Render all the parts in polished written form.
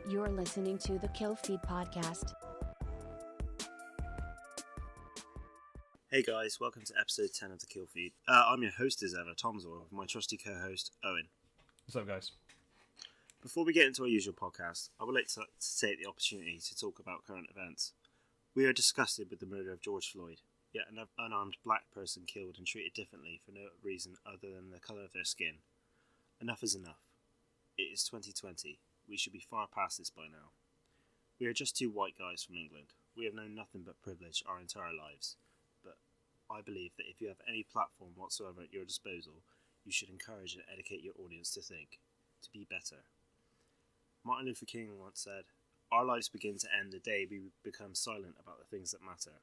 You're listening to the Kill Feed podcast. Hey guys, welcome to episode 10 of the Kill Feed. I'm your host as ever, Tomz0rr, with my trusty co-host, Owen. What's up, guys? Before we get into our usual podcast, I would like to take the opportunity to talk about current events. We are disgusted with the murder of George Floyd, yet an unarmed black person killed and treated differently for no reason other than the colour of their skin. Enough is enough. It is 2020. We should be far past this by now. We are just two white guys from England. We have known nothing but privilege our entire lives. But I believe that if you have any platform whatsoever at your disposal, you should encourage and educate your audience to think, to be better. Martin Luther King once said, "Our lives begin to end the day we become silent about the things that matter."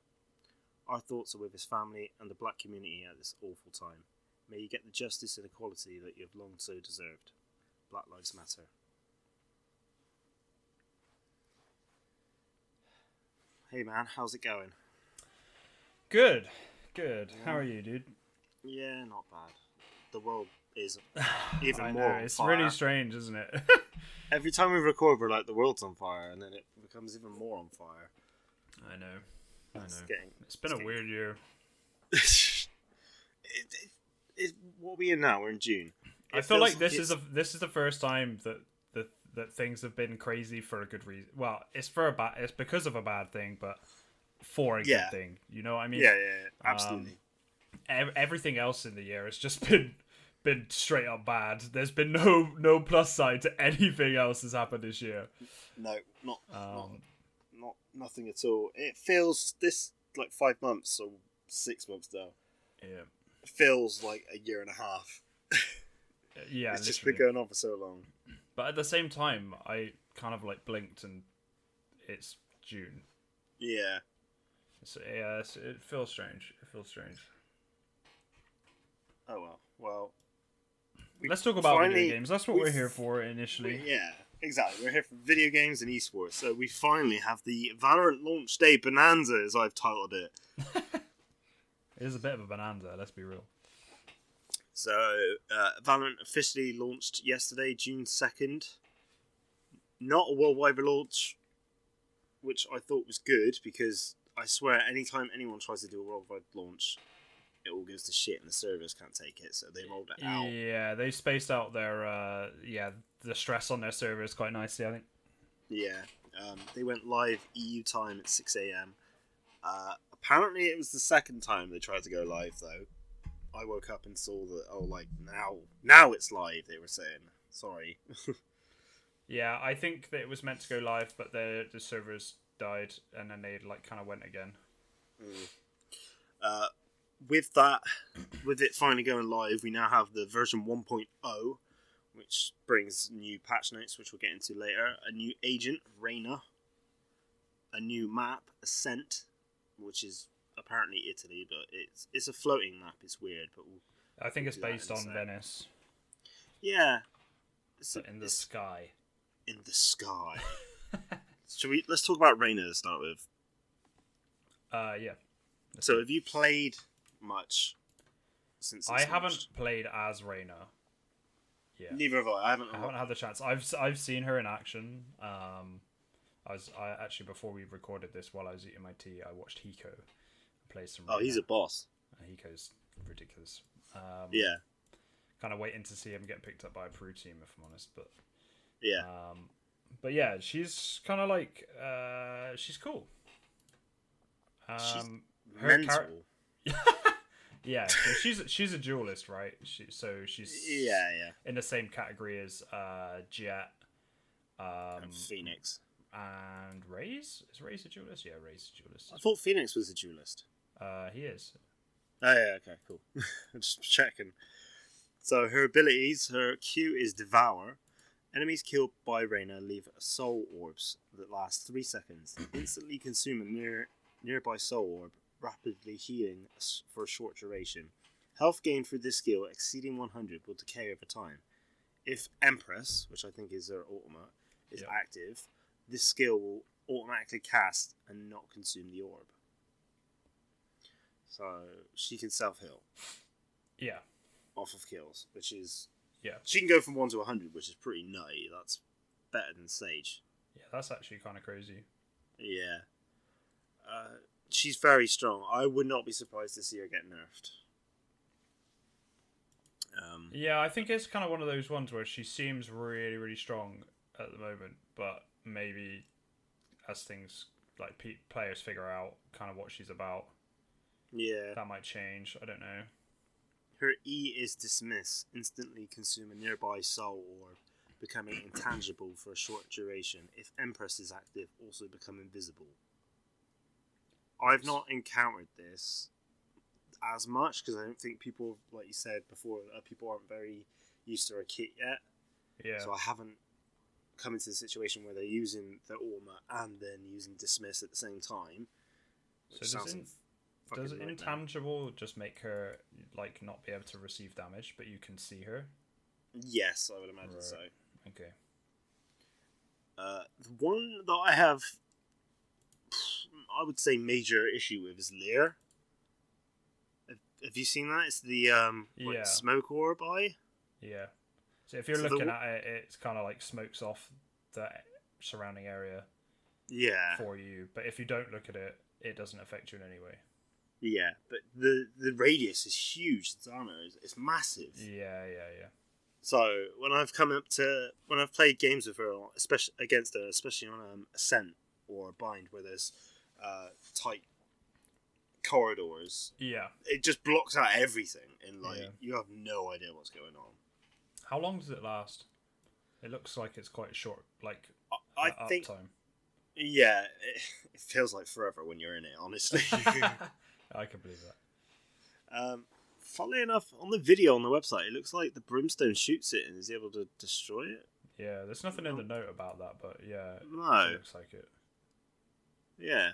Our thoughts are with his family and the black community at this awful time. May you get the justice and equality that you have long so deserved. Black Lives Matter. Hey man, how's it going? Good. How are you, dude? Yeah, not bad. The world is even I more know, on it's fire. really strange, isn't it? Every time we record, we're like, the world's on fire, and then it becomes even more on fire. I know. It's been a weird year. What are we in now? We're in June. I feel like this is the first time that things have been crazy for a good reason. Well, it's because of a bad thing, but for a good thing. You know what I mean? Yeah, absolutely. Everything else in the year has just been straight up bad. There's been no plus side to anything else that's happened this year. No, not nothing at all. It feels this like 5 months or 6 months now. Yeah, it feels like a year and a half. Yeah, it's just been going on for so long. But at the same time, I kind of like blinked and it's June. Yeah. It feels strange. Oh well. Let's talk about video games. That's what we're here for initially. Yeah, exactly. We're here for video games and esports. So we finally have the VALORANT launch day bonanza, as I've titled it. It is a bit of a bonanza, let's be real. So, VALORANT officially launched yesterday, June 2nd. Not a worldwide launch, which I thought was good, because I swear anytime anyone tries to do a worldwide launch, it all goes to shit and the servers can't take it, so they rolled it out. Yeah, they spaced out their the stress on their servers quite nicely, I think. Yeah, they went live EU time at 6 a.m. Apparently it was the second time they tried to go live, though. I woke up and saw that, now it's live, they were saying. Sorry. Yeah, I think that it was meant to go live, but the servers died, and then they kind of went again. With it finally going live, we now have the version 1.0, which brings new patch notes, which we'll get into later. A new agent, Reyna. A new map, Ascent, which is apparently Italy, but it's a floating map. It's weird, but I think it's based on Venice. Yeah, in the sky. In the sky. Let's talk about Reyna to start with. Yeah. So, have you played much since? I haven't played as Reyna. Yeah. Neither have I. I haven't had the chance. I've seen her in action. I actually, before we recorded this, while I was eating my tea, I watched Hiko play some Reyna. Oh, he's a boss. Hiko's ridiculous. Yeah. Kind of waiting to see him get picked up by a Peru team, if I'm honest. But yeah. But yeah, she's kind of like she's cool. She's her mental. Yeah, so she's a duelist, right? She's in the same category as Jet, and Phoenix, and Raze. Is Raze a duelist? Yeah, Raze is a duelist. I thought Phoenix was a duelist. He is. Oh yeah, okay, cool. I'm just checking. So her abilities, her Q is Devour. Enemies killed by Reyna leave soul orbs that last 3 seconds. Instantly consume a nearby soul orb, rapidly healing for a short duration. Health gained through this skill exceeding 100 will decay over time. If Empress, which I think is her ultimate, is active, this skill will automatically cast and not consume the orb. So she can self-heal. Yeah. Off of kills, which is... Yeah. She can go from 1 to 100, which is pretty nutty. That's better than Sage. Yeah, that's actually kind of crazy. Yeah. She's very strong. I would not be surprised to see her get nerfed. Yeah, I think it's kind of one of those ones where she seems really, really strong at the moment, but maybe as things like players figure out kind of what she's about, that might change. I don't know. Her E is dismiss, instantly consume a nearby soul or becoming intangible for a short duration. If Empress is active, also become invisible. I've not encountered this as much because I don't think people, like you said before, people aren't very used to her kit yet. Yeah. So I haven't come into the situation where they're using the Orma and then using dismiss at the same time. So does intangible just make her like not be able to receive damage, but you can see her? Yes, I would imagine so. Okay. The one that I have, I would say, major issue with is Lear. Have you seen that? It's the smoke orb eye. Yeah. So if you're looking at it, it's kind of like smokes off the surrounding area. Yeah. For you, but if you don't look at it, it doesn't affect you in any way. Yeah, but the radius is huge. Its armor is massive. Yeah. So when I've played games with her, especially on Ascent or Bind, where there's tight corridors, it just blocks out everything, and you have no idea what's going on. How long does it last? It looks like it's quite short, like I think uptime. Yeah, it feels like forever when you're in it, honestly. I can believe that. Funnily enough, on the video on the website, it looks like the brimstone shoots it and is able to destroy it. Yeah, there's nothing in the note about that, but yeah, it looks like it. Yeah,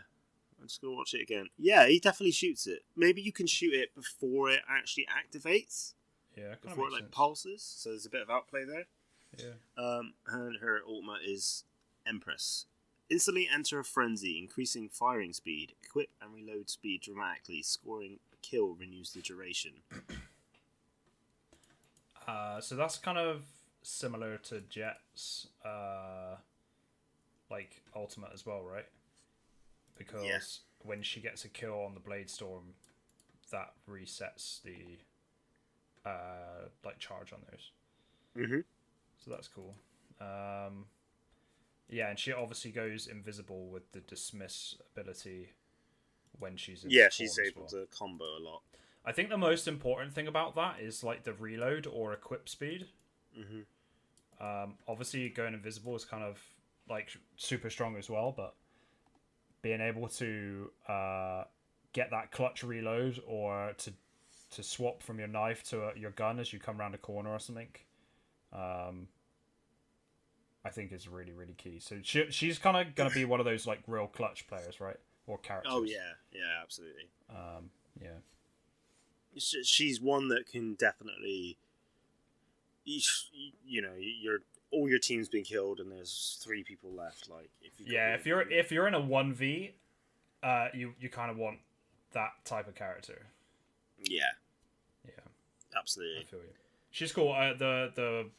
I'm just gonna watch it again. Yeah, he definitely shoots it. Maybe you can shoot it before it actually activates. Yeah, before it pulses. So there's a bit of outplay there. Yeah. And her ultimate is Empress. Instantly enter a frenzy, increasing firing speed. Equip and reload speed dramatically. Scoring a kill renews the duration. So that's kind of similar to Jet's like ultimate as well, right? Because when she gets a kill on the Blade Storm, that resets the like charge on those. Mm-hmm. So that's cool. Yeah, and she obviously goes invisible with the dismiss ability when she's in she's able to combo a lot. I think the most important thing about that is like the reload or equip speed. Mm-hmm. Obviously going invisible is kind of like super strong as well, but being able to get that clutch reload or to swap from your knife to your gun as you come around a corner or something, I think is really, really key. So she's kind of going to be one of those like real clutch players, right? Or characters. Oh yeah, absolutely. Yeah. She's one that can definitely, all your team's been killed and there's 3 people left. Like if you're in a 1v, you kind of want that type of character. Yeah. Absolutely. I feel you. She's cool. The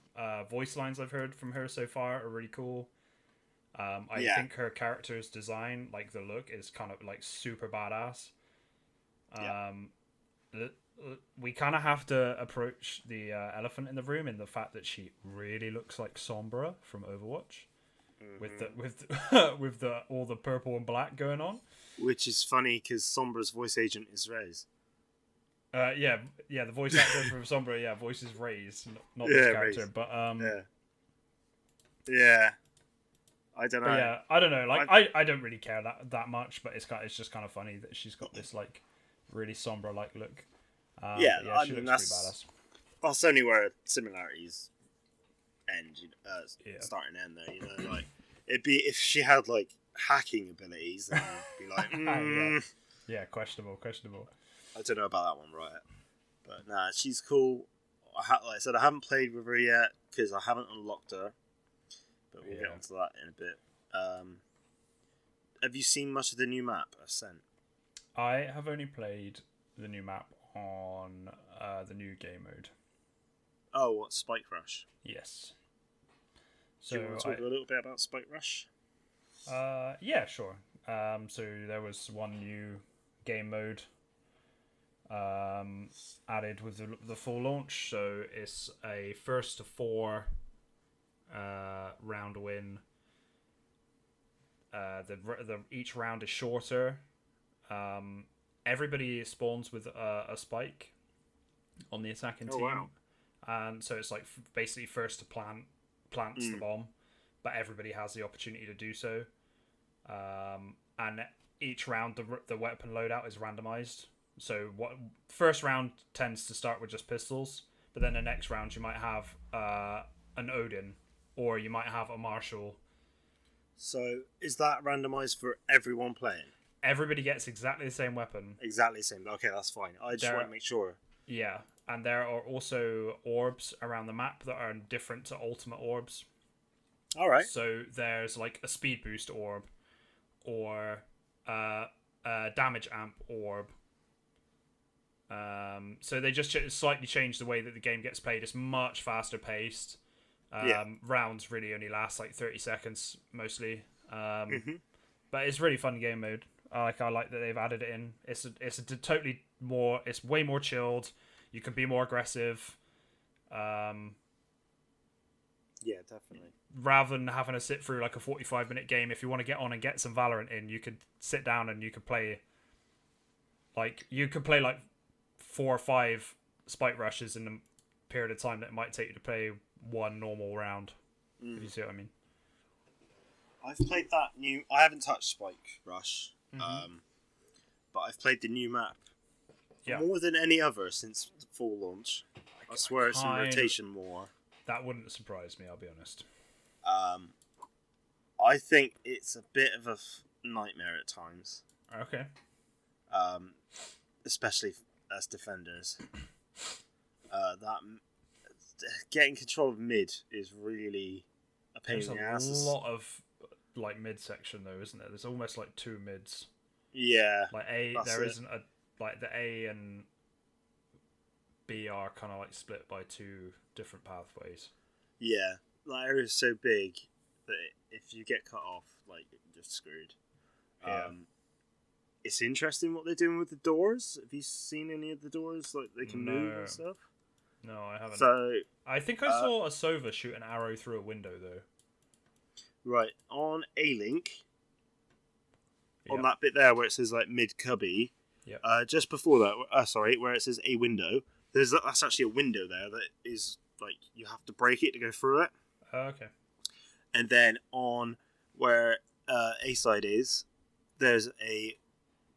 voice lines I've heard from her so far are really cool. I think her character's design, like the look, is kind of like super badass. We kind of have to approach the elephant in the room in the fact that she really looks like Tomz0rr from Overwatch, with all the purple and black going on. Which is funny because Tomz0rr's voice agent is Rez. The voice actor from Tomz0rr, voices Reyes, not this character, Reyes. But I don't know. But yeah, I don't know. Like I don't really care that much, but it's just kind of funny that she's got this like really Tomz0rr like look. She looks pretty badass. That's only where similarities end, start and end there. Like it'd be if she had like hacking abilities, then you'd be like, yeah, questionable. I don't know about that one, right? But nah, she's cool. Like I said, I haven't played with her yet because I haven't unlocked her. But we'll get onto that in a bit. Have you seen much of the new map, Ascent? I have only played the new map on the new game mode. Oh, what, Spike Rush? Yes. Do you want to talk a little bit about Spike Rush? Yeah, sure. So there was one new game mode added with the full launch. So it's a first to four round win. Each round is shorter. Everybody spawns with a spike on the attacking team. Wow. And so it's like basically first to plants the bomb, but everybody has the opportunity to do so. And each round the weapon loadout is randomized. So first round tends to start with just pistols, but then the next round you might have an Odin, or you might have a Marshall. So is that randomized for everyone playing? Everybody gets exactly the same weapon. Exactly the same. Okay, that's fine. I just want to make sure. Yeah, and there are also orbs around the map that are different to ultimate orbs. All right. So there's like a speed boost orb, or a damage amp orb. So they just slightly change the way that the game gets played. It's much faster paced. Rounds really only last like 30 seconds mostly. But it's really fun game mode. I like that they've added it in. It's way more chilled. You can be more aggressive. Yeah, definitely. Rather than having to sit through like a 45-minute game, if you want to get on and get some Valorant in, you could sit down and you could play like 4 or 5 spike rushes in a period of time that it might take you to play one normal round. If you see what I mean. I've played that new. I haven't touched Spike Rush, but I've played the new map more than any other since the full launch. I swear it's in rotation more. That wouldn't surprise me, I'll be honest. I think it's a bit of a nightmare at times. Okay. Especially as defenders. That getting control of mid is really a pain in the ass. There's a lot of like mid section though, isn't there? There's almost like 2 mids. Yeah. Like isn't a like the A and B are kind of like split by 2 different pathways. Yeah, that area is so big that if you get cut off, like you're just screwed. Yeah. It's interesting what they're doing with the doors. Have you seen any of the doors? Like they can move and stuff. No, I haven't. So I think I saw a Sova shoot an arrow through a window though. Right on A-Link, on that bit there where it says like mid cubby. Yeah. Just before that, where it says a window. That's actually a window there that is like you have to break it to go through it. Okay. And then on where A side is, there's a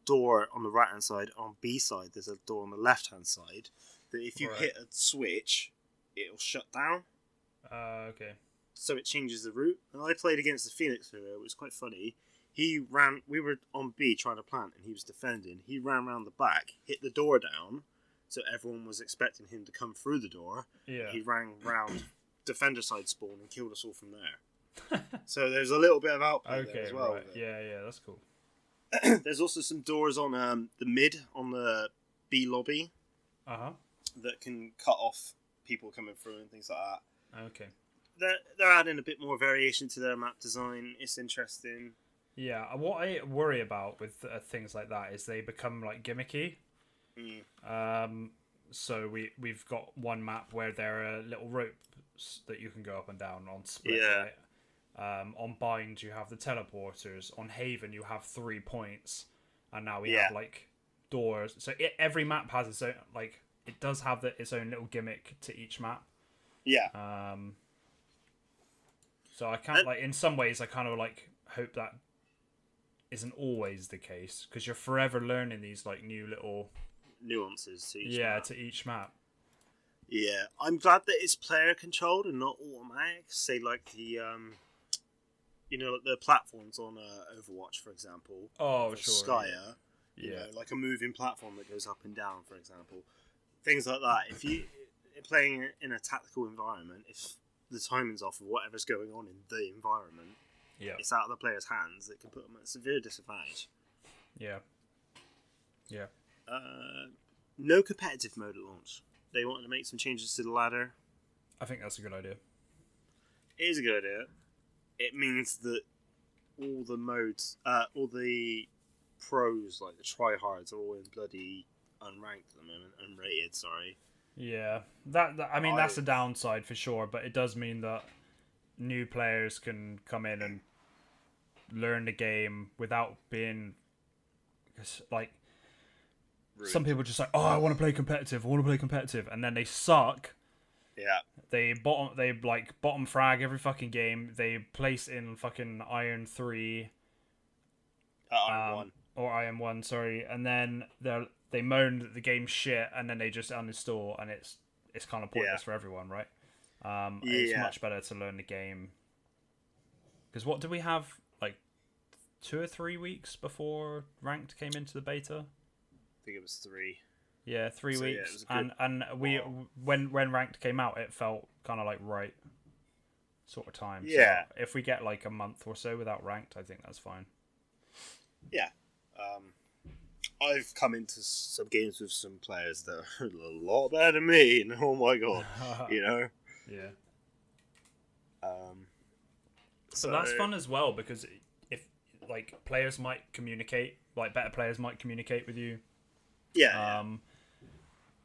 door on the right hand side. On B side, there's a door on the left hand side. That if you hit a switch, it'll shut down. Okay. So it changes the route. And I played against the Phoenix earlier. It was quite funny. He ran. We were on B trying to plant, and he was defending. He ran around the back, hit the door down, so everyone was expecting him to come through the door. Yeah. He ran round defender side spawn and killed us all from there. So there's a little bit of outplay there as well. Right. Yeah, that's cool. There's also some doors on the mid on the B lobby. That can cut off people coming through and things like that. Okay. They're adding a bit more variation to their map design. It's interesting. Yeah, what I worry about with things like that is they become like gimmicky. So we've got one map where there are little ropes that you can go up and down on split. Yeah. Right? On Bind you have the teleporters. On Haven you have 3 points, and now we have like doors. So every map has its own like. It does have its own little gimmick to each map. Yeah. So I can't like in some ways I kind of like hope that isn't always the case, because you're forever learning these like new little nuances to each map. to each map. Yeah, I'm glad that it's player controlled and not automatic. Say like the like the platforms on Overwatch, for example. Oh, sure. Skya. You know, like a moving platform that goes up and down, for example. Things like that. If you're playing in a tactical environment, if the timing's off of whatever's going on in the environment, it's out of the player's hands, it can put them at a severe disadvantage. Yeah. No competitive mode at launch. They wanted to make some changes to the ladder. I think that's a good idea. It is a good idea. It means that all the modes, all the pros, like the tryhards, are all in bloody unranked at the moment, unrated. Sorry. Yeah, I mean that's a downside for sure, but it does mean that new players can come in and learn the game without being like Rude. some people just like, oh, I want to play competitive, and then they suck. Yeah. They bottom frag every fucking game. They place in fucking Iron 3. Iron 1. Or Iron 1, sorry, and then they moan that the game's shit, and then they just uninstall, and it's kind of pointless for everyone, right? It's much better to learn the game. Because what do we have, like 2 or 3 weeks before Ranked came into the beta? I think it was 3. Yeah, 3 weeks. Yeah, and we when Ranked came out, it felt kind of like right sort of time. Yeah. So if we get like a month or so without Ranked, I think that's fine. Yeah. I've come into some games with some players that are a lot better than me, and oh my god, you know? Yeah. So that's fun as well, because if like players might communicate, like better players might communicate with you. Yeah.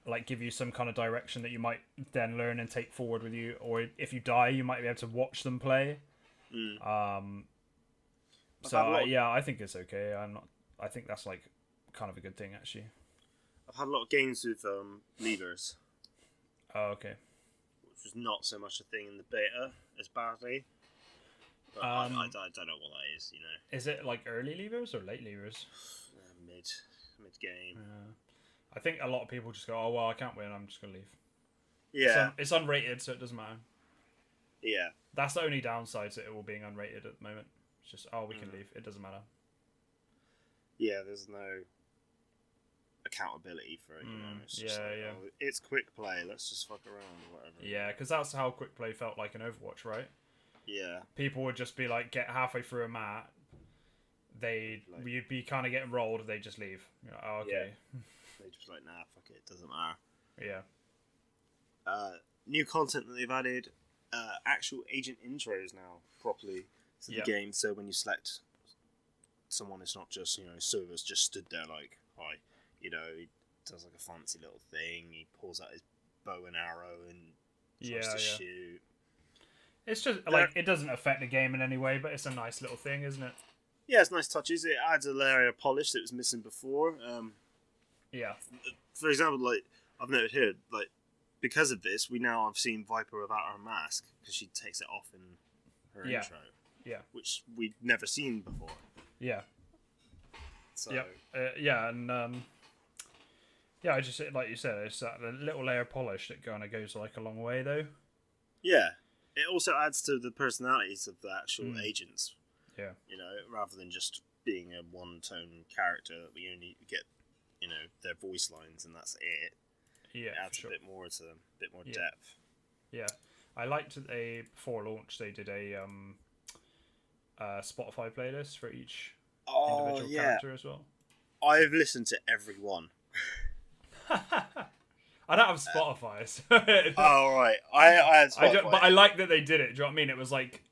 Like give you some kind of direction that you might then learn and take forward with you, or if you die, you might be able to watch them play. So I think it's okay. I think that's like kind of a good thing actually. I've had a lot of games with leaders. Oh, okay. Which was not so much a thing in the beta as badly. But I don't know what that is, you know. Is it like early levers or late levers? Mid game. I think a lot of people just go, oh well, I can't win, I'm just gonna leave. Yeah. It's unrated, so it doesn't matter. Yeah. That's the only downside to it all being unrated at the moment. It's just, oh, we can leave. It doesn't matter. Yeah, there's no accountability for it, you know. It's just oh, it's quick play, let's just fuck around or whatever. Yeah, because that's how quick play felt like in Overwatch, right? Yeah. People would just be like, get halfway through a map, you'd be kind of getting rolled, they just leave. You're like, oh, okay. Yeah. They just like, nah, fuck it, doesn't matter. Yeah. New content that they've added, actual agent intros now properly to the game. So when you select someone, it's not just, you know, servers just stood there like, hi. You know, he does like a fancy little thing. He pulls out his bow and arrow and tries to shoot. It's just like it doesn't affect the game in any way, but it's a nice little thing, isn't it? Yeah, it's nice touches. It adds a layer of polish that was missing before. Yeah. For example, like I've noted here, like because of this, we now have seen Viper without her mask because she takes it off in her intro. Yeah. Which we'd never seen before. Yeah. So. And I just like you said, it's that little layer of polish that kind of goes like a long way, though. Yeah. It also adds to the personalities of the actual agents. Yeah. You know, rather than just being a one-tone character that we only get, you know, their voice lines and that's it. Yeah, it adds a bit more to them, a bit more depth. Yeah, I liked before launch they did a Spotify playlist for each individual character as well. I've listened to every one. I don't have Spotify. So oh right, I had Spotify. But I like that they did it. Do you know what I mean? It was like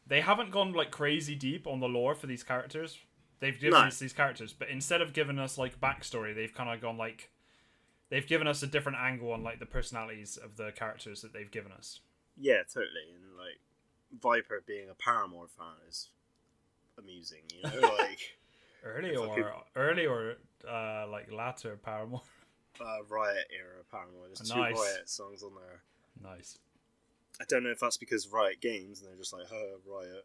they haven't gone like crazy deep on the lore for these characters. They've given us these characters, but instead of giving us like backstory, they've kind of gone like they've given us a different angle on like the personalities of the characters that they've given us. Yeah, totally. And like Viper being a Paramore fan is amusing, you know, like early or like latter Paramore. Riot era Paramore. There's 2 Riot songs on there. Nice. I don't know if that's because Riot Games and they're just like, Riot.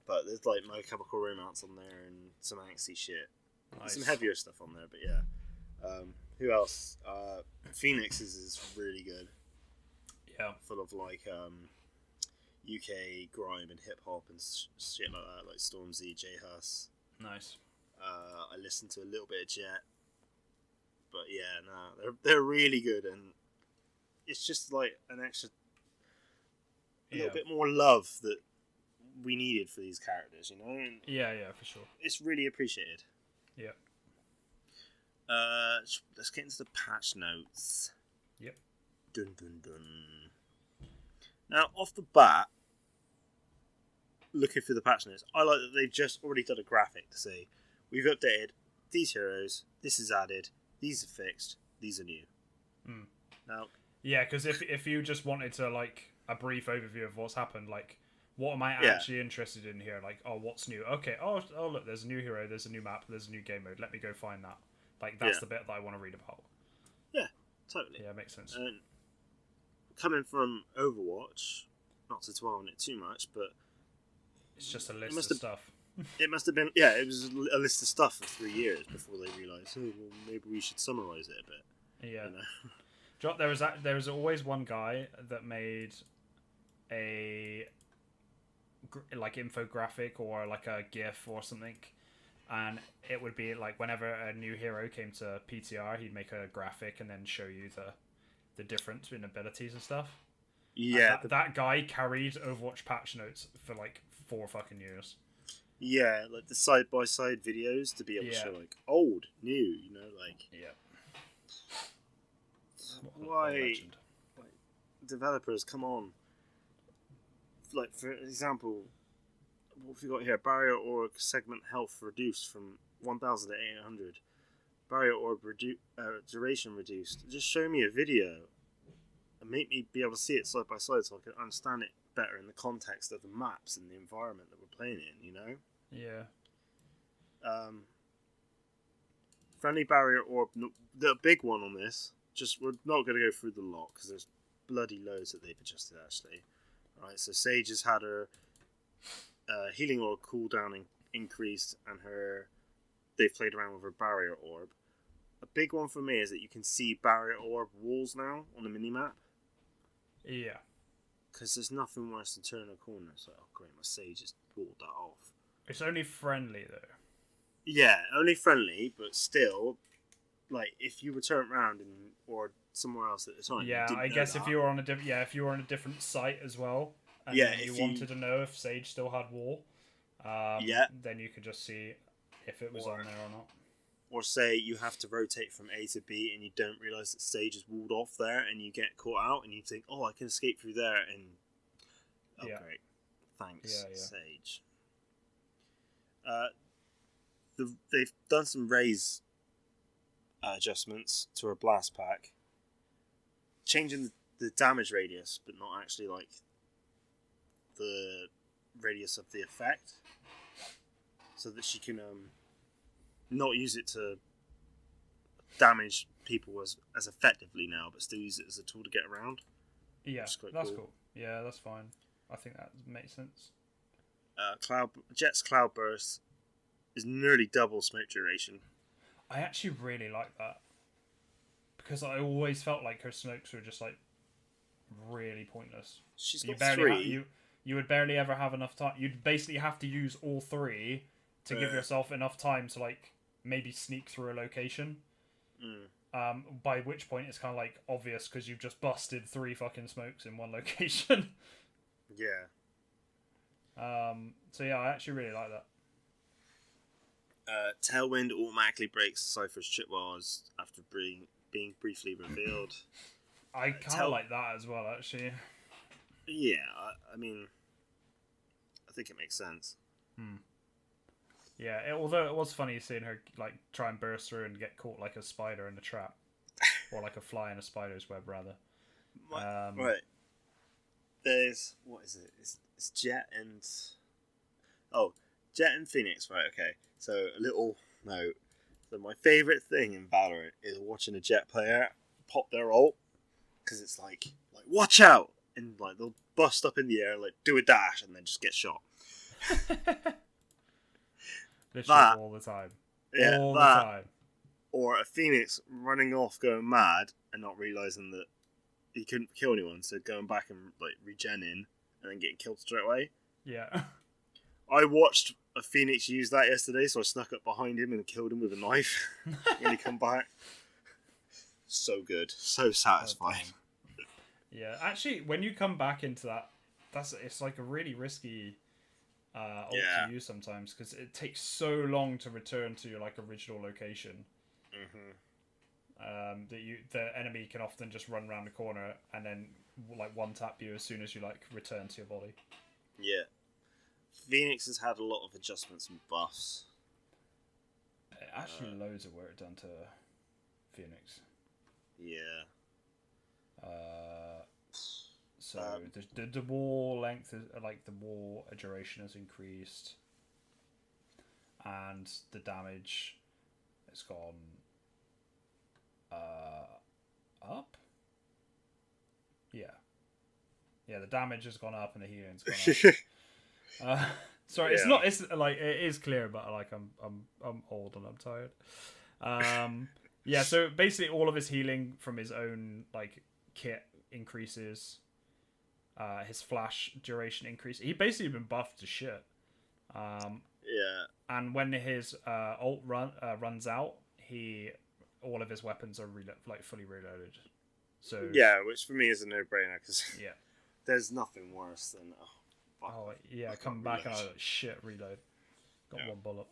But there's like My Chemical Romance on there and some angsty shit. Nice. Some heavier stuff on there, but yeah. Who else? Phoenix's is really good. Yeah. Full of like UK grime and hip hop and shit like that, like Tomz0rr, J Hus. Nice. I listened to a little bit of Jet. But yeah, they're really good, and it's just like an extra, a little bit more love that we needed for these characters, you know. And yeah, for sure. It's really appreciated. Yeah. Let's get into the patch notes. Yep. Dun dun dun. Now, off the bat, looking through the patch notes, I like that they've just already done a graphic to say, we've updated these heroes, this is added, these are fixed, these are new. Now, yeah, because if you just wanted to like a brief overview of what's happened, like what am I actually interested in here? Like, oh, what's new? Okay, oh look, there's a new hero, there's a new map, there's a new game mode. Let me go find that. Like that's the bit that I want to read about. Yeah, totally. Yeah, makes sense. And coming from Overwatch, not to dwell on it too much, but it's just a list of stuff. It must have been, it was a list of stuff for 3 years before they realised, well, maybe we should summarise it a bit. Yeah. You know? There was always one guy that made a like infographic or like a GIF or something, and it would be like whenever a new hero came to PTR, he'd make a graphic and then show you the difference in abilities and stuff. Yeah, and that guy carried Overwatch patch notes for like 4 fucking years. Yeah, like the side by side videos to be able to show like old, new, you know, like why developers, come on. Like for example, what have we got here? Barrier orb segment health reduced from 1,000 to 800. Barrier orb duration reduced. Just show me a video and make me be able to see it side by side so I can understand it better in the context of the maps and the environment that we're playing in, you know? Yeah. Friendly barrier orb, the big one on this, just we're not going to go through the lot because there's bloody loads that they've adjusted actually. Right, so Sage has had her healing orb cooldown increased, and they've played around with her barrier orb. A big one for me is that you can see barrier orb walls now on the minimap. Yeah. Because there's nothing worse than turning a corner. So, oh great, my Sage has walled that off. It's only friendly though. Yeah, only friendly, but still, like if you were turned around or somewhere else at the time. Yeah, I guess if you were on a different site as well, and you wanted to know if Sage still had wall, then you could just see if it was on there or not. Or say you have to rotate from A to B and you don't realise that Sage is walled off there and you get caught out and you think, oh, I can escape through there and... Oh, great. Thanks, Sage. They've done some raise adjustments to her blast pack. Changing the damage radius, but not actually like the radius of the effect. So that she can... not use it to damage people as effectively now, but still use it as a tool to get around. Yeah, that's cool. Yeah, that's fine. I think that makes sense. Jet's cloud burst is nearly double smoke duration. I actually really like that because I always felt like her smokes were just like really pointless. She's got 3. You would barely ever have enough time. You'd basically have to use all 3 to give yourself enough time to like maybe sneak through a location. By which point it's kind of like obvious because you've just busted 3 fucking smokes in one location. Yeah. So yeah, I actually really like that. Tailwind automatically breaks Cypher's trip bars after being briefly revealed. I kind of like that as well, actually. Yeah, I mean, I think it makes sense. Yeah, although it was funny seeing her like try and burst through and get caught like a spider in a trap, or like a fly in a spider's web, rather. Right. There's what is it? It's Jet and Jet and Phoenix. Right. Okay. So a little note. So my favorite thing in Valorant is watching a Jet player pop their ult because it's like watch out, and like they'll bust up in the air, like do a dash, and then just get shot. Literally all the time. Yeah, all the time. Or a Phoenix running off, going mad, and not realising that he couldn't kill anyone, so going back and like regenning, and then getting killed straight away. Yeah. I watched a Phoenix use that yesterday, so I snuck up behind him and killed him with a knife when he come back. So good. So satisfying. Yeah, actually, when you come back into that, it's like a really risky ult to use sometimes because it takes so long to return to your like original location. The enemy can often just run around the corner and then like one tap you as soon as you like return to your body. Yeah. Phoenix has had a lot of adjustments and buffs. Actually, loads of work done to Phoenix. Yeah. So the wall length, like the wall duration has increased, and the damage has gone up. Yeah, the damage has gone up and the healing's gone up. Sorry, it's not. It's like it is clear, but like I'm old and I'm tired. Yeah. So basically, all of his healing from his own like kit increases. His flash duration increases. He basically been buffed to shit. Yeah. And when his ult runs out, all of his weapons are fully reloaded. So yeah, which for me is a no-brainer because yeah, there's nothing worse than come back and I like, shit reload. Got one bullet.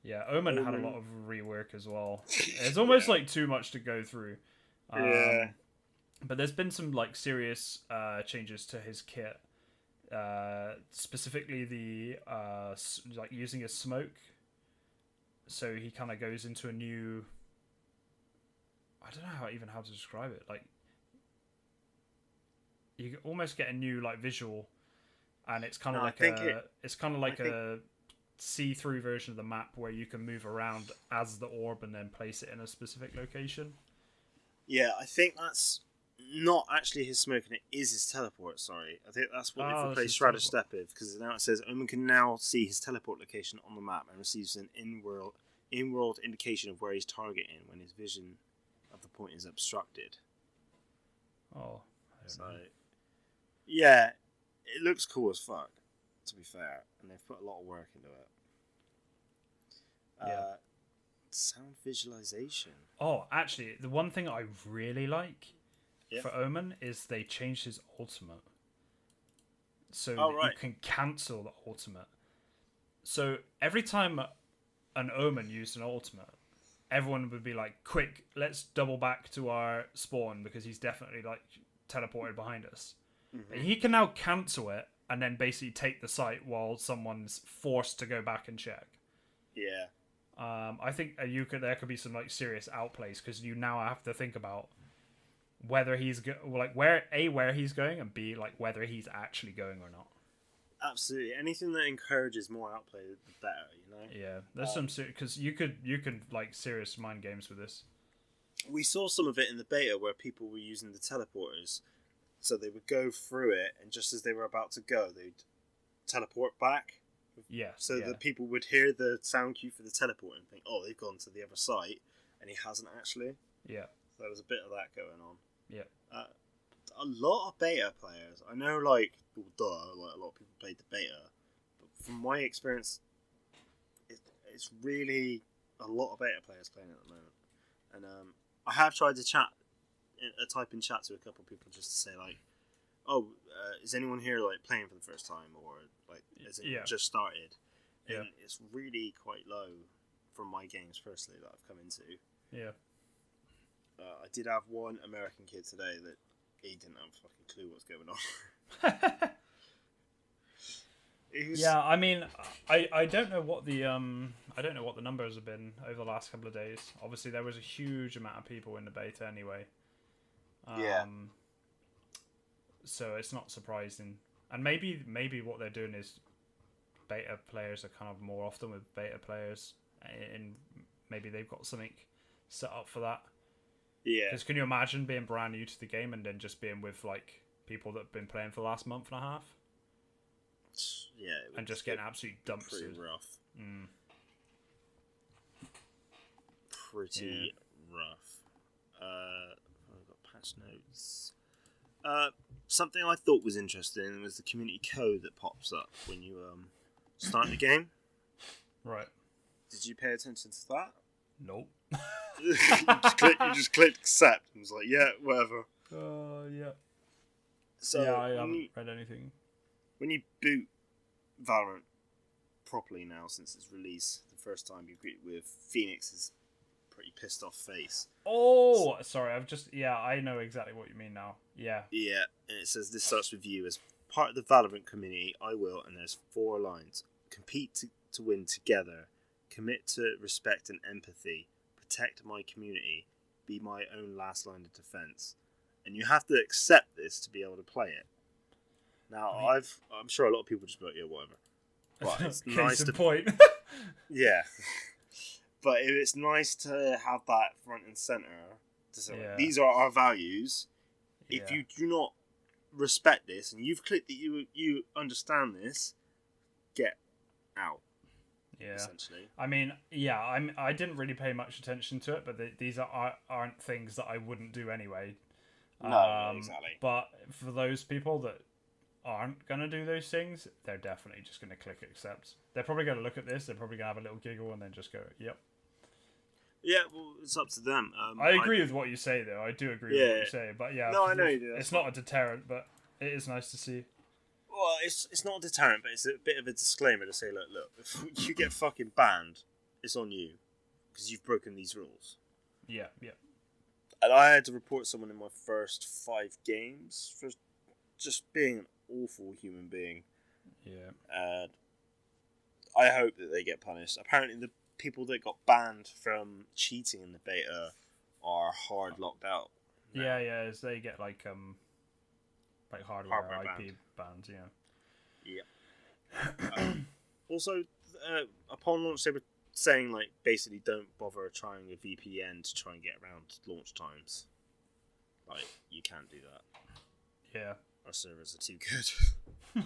Yeah, Omen had a lot of rework as well. It's almost like too much to go through. But there's been some like serious changes to his kit. Specifically the like using a smoke. So he kind of goes into a new. I don't know how to describe it. Like you almost get a new like visual, and it's kind of a see-through version of the map where you can move around as the orb and then place it in a specific location. Yeah, I think that's not actually his smoke, and it is his teleport. Sorry, I think that's what they've replaced Shroud of Step with, because now it says Omen can now see his teleport location on the map and receives an in-world indication of where he's targeting when his vision of the point is obstructed. Oh, so yeah, it looks cool as fuck, to be fair, and they've put a lot of work into it. Sound visualization. Oh, actually, the one thing I really like for Omen is they changed his ultimate. So that you can cancel the ultimate. So every time an Omen used an ultimate, everyone would be like, quick, let's double back to our spawn because he's definitely like teleported behind us. But he can now cancel it and then basically take the site while someone's forced to go back and check. Yeah. I think there could be some like serious outplays because you now have to think about whether he's where he's going, and B, like whether he's actually going or not. Absolutely, anything that encourages more outplay, the better. You know. Yeah, there's some because you could like serious mind games with this. We saw some of it in the beta where people were using the teleporters, so they would go through it, and just as they were about to go, they'd teleport back. Yeah. So that people would hear the sound cue for the teleport and think, "Oh, they've gone to the other site," and he hasn't actually. Yeah. So there was a bit of that going on. Yeah. A lot of beta players. I know, like, well, like a lot of people played the beta, but from my experience, it's really a lot of beta players playing at the moment. And I have tried to type in chat to a couple of people just to say like, "Oh, is anyone here like playing for the first time, or like is it just started?" And it's really quite low from my games personally that I've come into. Yeah. I did have one American kid today that he didn't have a fucking clue what's going on. Yeah, I mean, I don't know what the numbers have been over the last couple of days. Obviously, there was a huge amount of people in the beta anyway. So it's not surprising, and maybe what they're doing is beta players are kind of more often with beta players, and maybe they've got something set up for that. Yeah. Because can you imagine being brand new to the game and then just being with like people that have been playing for the last month and a half? Yeah. And just getting absolutely dumped. Pretty rough. Pretty rough. I've got patch notes. Something I thought was interesting was the community code that pops up when you start the game. Right. Did you pay attention to that? Nope. You just clicked accept and was like, yeah, whatever. Yeah. So yeah, I haven't read anything. When you boot Valorant properly now, since its release, the first time you greet with Phoenix's pretty pissed off face. Sorry, I know exactly what you mean now. Yeah. Yeah, and it says this starts with you as part of the Valorant community, I will, and there's 4 lines. Compete to win together. Commit to respect and empathy. Protect my community. Be my own last line of defense. And you have to accept this to be able to play it. Now, I'm sure a lot of people just be like, yeah, whatever. But it's nice to point. Yeah. But it's nice to have that front and center to say, these are our values. If you do not respect this and you've clicked that you understand this, get out. Yeah. Essentially. I mean, I didn't really pay much attention to it, but these aren't things that I wouldn't do anyway. No, exactly. But for those people that aren't going to do those things, they're definitely just going to click accept. They're probably going to look at this, they're probably going to have a little giggle and then just go, yep. Yeah, well, it's up to them. I agree with what you say, though. I do agree with what you say. But yeah, no, I know you do. It's not a deterrent, but it is nice to see. Well, it's not a deterrent, but it's a bit of a disclaimer to say, look, if you get fucking banned, it's on you. Because you've broken these rules. Yeah. And I had to report someone in my first 5 games for just being an awful human being. Yeah. And I hope that they get punished. Apparently the people that got banned from cheating in the beta are hard locked out. Yeah, as they get like hardware IP bans, Yeah. Also, upon launch, they were saying like basically don't bother trying a VPN to try and get around launch times. Like you can't do that. Yeah. Our servers are too good.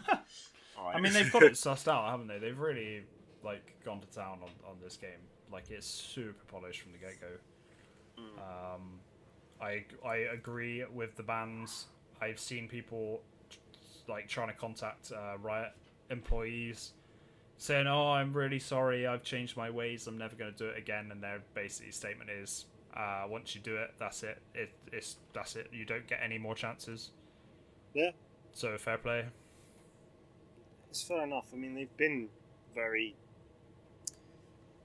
I mean, they've got it sussed out, haven't they? They've really like gone to town on this game. Like it's super polished from the get go. I agree with the bans. I've seen people like trying to contact Riot employees saying, "Oh, I'm really sorry. I've changed my ways. I'm never going to do it again." And their basic statement is, "Once you do it, that's it. That's it. You don't get any more chances." Yeah. So fair play. It's fair enough. I mean, they've been very,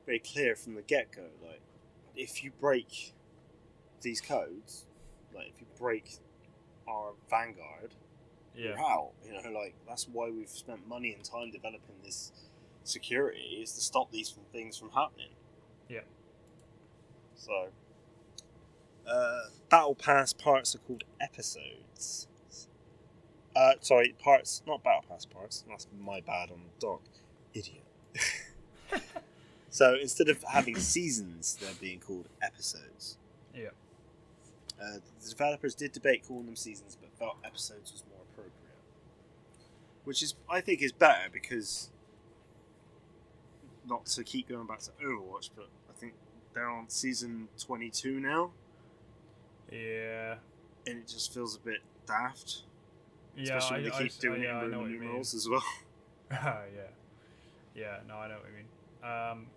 very clear from the get-go. Like, if you break these codes, like if you break our Vanguard, you're out. You know, like that's why we've spent money and time developing this security is to stop these things from happening. Yeah. So, Battle Pass parts are called episodes. Sorry, parts, not Battle Pass parts. That's my bad on the doc. Idiot. So instead of having seasons, they're being called episodes. Yeah. The developers did debate calling them seasons, but felt episodes was more appropriate. Which is, I think, is better because, not to keep going back to Overwatch, but I think they're on season 22 now. Yeah. And it just feels a bit daft. Yeah, especially when they keep doing it in Roman numerals as well. Yeah, no, I know what you mean.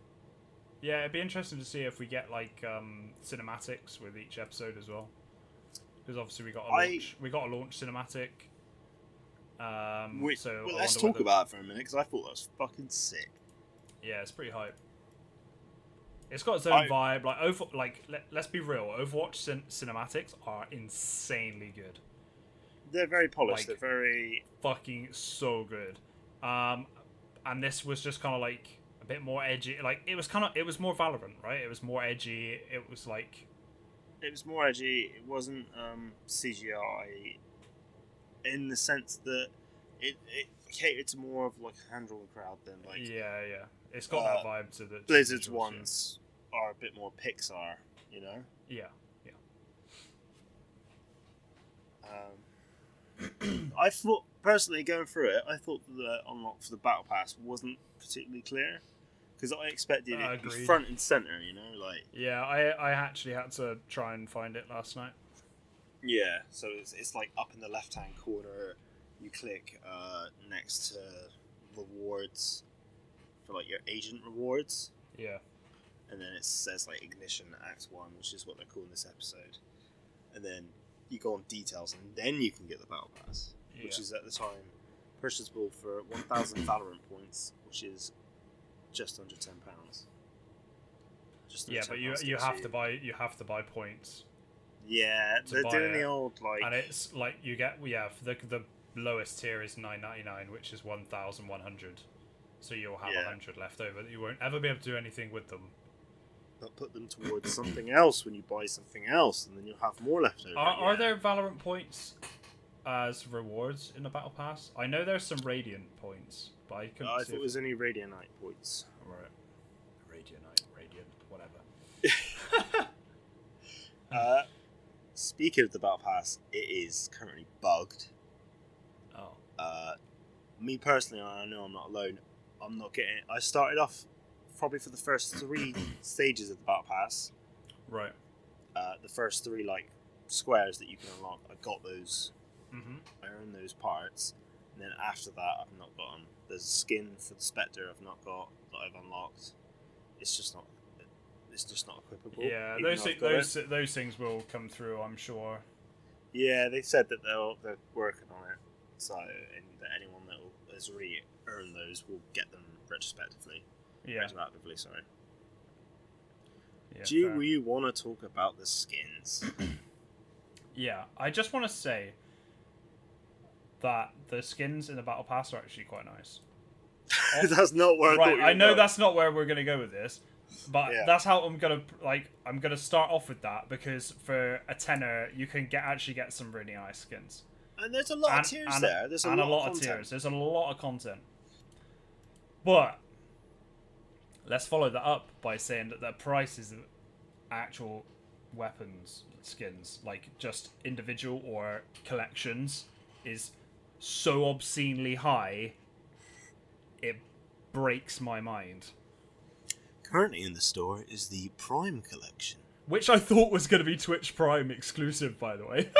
Yeah, it'd be interesting to see if we get like cinematics with each episode as well, because obviously we got a launch cinematic. Let's talk about it for a minute because I thought that was fucking sick. Yeah, it's pretty hype. It's got its own vibe. Let's be real. Overwatch cinematics are insanely good. They're very polished. They're very fucking so good. And this was just kind of like a bit more edgy. Like it was more Valorant, right? It was more edgy. It was more edgy. It wasn't CGI in the sense that it catered to more of like a hand-drawn crowd than like It's got that vibe to the Blizzard's ones are a bit more Pixar, you know. Yeah. I thought, personally, going through it, I thought the unlock for the Battle Pass wasn't particularly clear. Because I expected it to be front and centre, you know? Like. Yeah, I actually had to try and find it last night. Yeah, so it's like up in the left-hand corner, you click next to rewards for like your agent rewards. Yeah. And then it says like Ignition Act 1, which is what they're calling this episode. And then you go on details, and then you can get the Battle Pass, which is at the time purchasable for 1,000 Valorant points, which is just under £10. But you have to buy points. Yeah, they're doing the old like, and it's like you get for the lowest tier is $9.99, which is 1,100. So you'll have 100 left over. You won't ever be able to do anything with them. But put them towards something else when you buy something else, and then you'll have more left over. Are there Valorant points as rewards in the Battle Pass? I know there's some Radiant points, but I couldn't see if it was any Radianite points. Right. Radiant, whatever. Speaking of the Battle Pass, it is currently bugged. Oh. Me personally, I know I'm not alone. I'm not getting it. I started off probably for the first 3 stages of the Battle Pass. Right. The first 3 like squares that you can unlock, I got those. Mm-hmm. I earned those parts, and then after that, I've not got them. There's a skin for the Spectre I've not got that I've unlocked. It's just not. It's just not equipable. Yeah, those things will come through, I'm sure. Yeah, they said that they're working on it, so and that anyone that has already earned those will get them retrospectively. Yeah. Retroactively, sorry. Yeah, Do we want to talk about the skins? Yeah, I just want to say that the skins in the Battle Pass are actually quite nice. That's not where I know that's not where we're going to go with this, but that's how I'm gonna start off with that, because for a tenner you can actually get some really nice skins. And there's a lot of tiers there. There's a lot of tiers. There's a lot of content. But let's follow that up by saying that the prices of actual weapons skins, like just individual or collections, is so obscenely high, it breaks my mind. Currently in the store is the Prime Collection, which I thought was going to be Twitch Prime exclusive, by the way.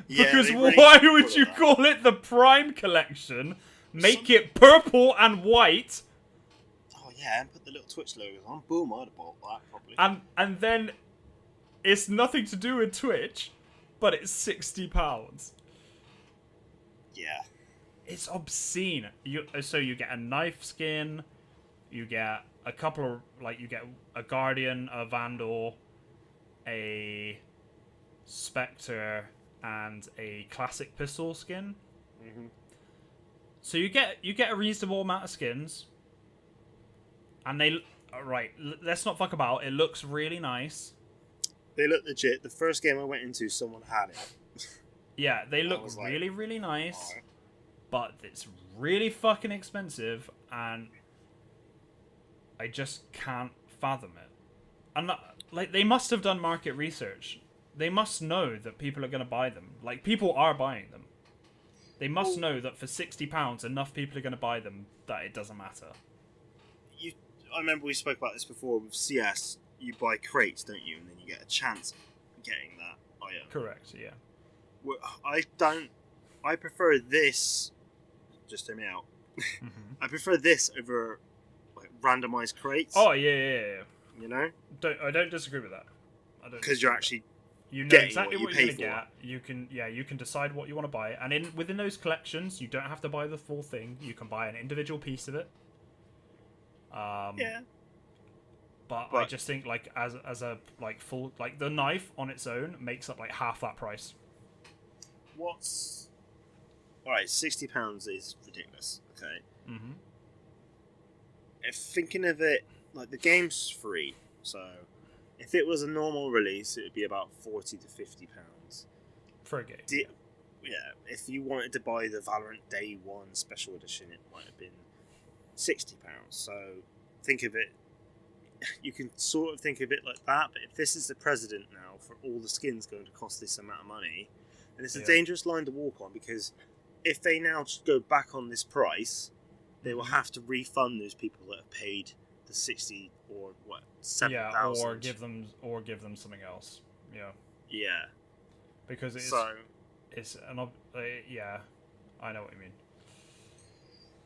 Yeah, because why would you call it the Prime Collection? Make it purple and white. Oh yeah, and put the little Twitch logos on. Boom, I'd have bought that probably. And then it's nothing to do with Twitch, but it's £60. Yeah. It's obscene. So you get a knife skin, you get a couple of, like, you get a Guardian, a Vandal, a Spectre, and a classic pistol skin. Mm-hmm. So you get a reasonable amount of skins, and let's not fuck about. It looks really nice. They look legit. The first game I went into, someone had it. Yeah, they look really, really nice, but it's really fucking expensive, and I just can't fathom it. And they must have done market research. They must know that people are going to buy them. Like, people are buying them. They must know that for £60, enough people are going to buy them that it doesn't matter. I remember we spoke about this before with CS. You buy crates, don't you? And then you get a chance of getting that item. Correct, yeah. Well, I prefer this. Just hear me out. Mm-hmm. I prefer this over like randomized crates. Oh, yeah. You know? I don't disagree with that. Because you're actually... You know getting exactly what you're going to get. You can decide what you want to buy, and within those collections, you don't have to buy the full thing. You can buy an individual piece of it. Yeah. But I just think as a full the knife on its own makes up half that price. Alright, £60 is ridiculous. Okay. Mm-hmm. If thinking of it, the game's free, so if it was a normal release, it would be about £40 to £50 for a game. If you wanted to buy the Valorant Day 1 Special Edition, it might have been £60. So think of it. You can sort of think of it like that, but if this is the precedent now for all the skins going to cost this amount of money, and it's a dangerous line to walk on, because if they now go back on this price, they will have to refund those people that have paid the 60 or what 7,000. Yeah, or give them something else. Yeah. Yeah. Because it's yeah, I know what you mean.